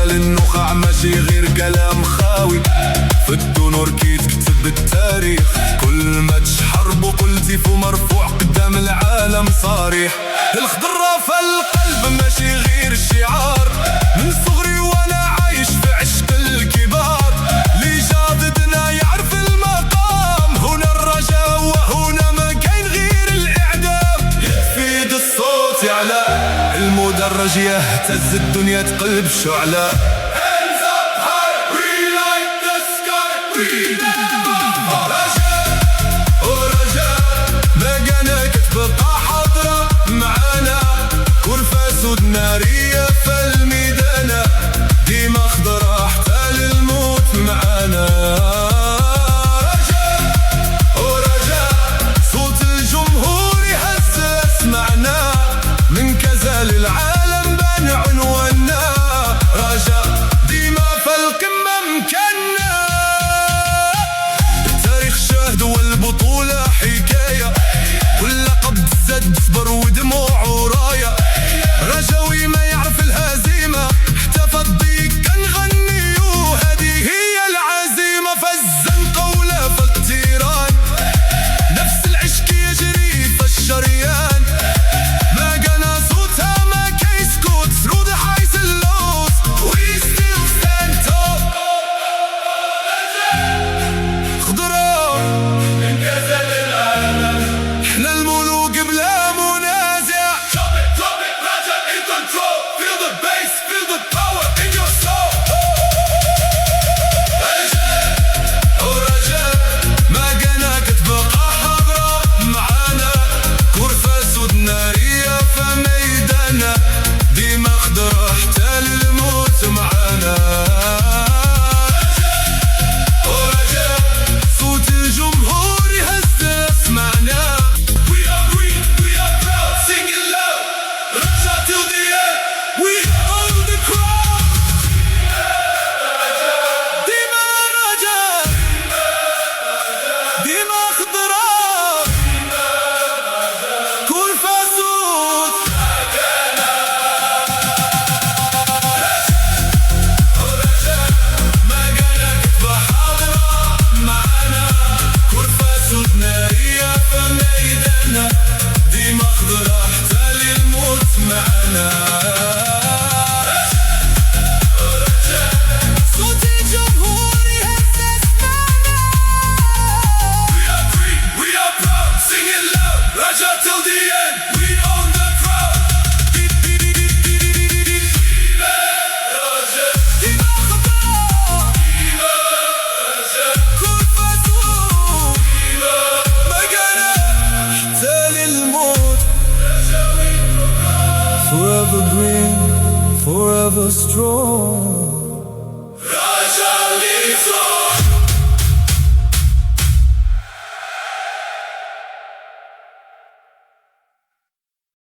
أبطال النخاع ماشي غير كلام خاوي، في الدنور كي تكتب التاريخ، كل ماتش حرب وكل تيفو مرفوع قدام العالم صريح. الخضرة في القلب ماشي غير شعار، من صغري وانا عايش في عشق الكبار، لي جاددنا يعرف المقام، هنا الرجاء وهنا ما كاين غير الإعدام. يفيد الصوت يعلى المدرج يهتز الدنيا تقلب شعلة. Hands up high, we like the sky, we never fall. رجاء ورجاء مكانك تبقى حاضرة معانا، كرفاس ودنارية في الميدانة، ديما خضرة حتى للموت معانا. رجاء ورجاء صوت الجمهور يهز اسمعنا، من كذا للعالم بان عنوانا، رجاء ديما في القمة مكاننا. التاريخ شاهد والبطولة حكاية، كل لقب زاد صبر ودموع وراية، رجاوي ما يعرف الهزيمة، حتى في الضيق كنغني وهذه هي العزيمة. فالزنقة ولا في التيران، نفس العشق يجري في الشريان، ما قنا صوتها ما كيسكت through the highs and lows we still stand tall. خضرة من كذا للعالم، احنا الملوك بلا منازع. Drop it, رجاء in control, feel the bass, feel the power in your soul. رجاء ورجاء مكانك تبقى حاضرة معانا، كرفاس ودنارية في ميدانا، ديما خضرة حتى للموت معانا. ورجاء صوت الجمهور يهز اسمعنا. We are green, we are proud, sing it loud. رجاء till the end, we own the crowd. ديما رجاء ديما خضرة، كرفاس ورجاء مكانك تبقى حاضرة معانا، كرفاس ودنارية في ميدانا، ديما خضرة حتى للموت معانا. صوت الجمهور يهز اسمعنا. We are green, we are proud, sing it loud. رجاء till the end, we own the crowd. رجاء ديما خضرة، كرفاس مكانك حتى للموت. Forever green, forever strong.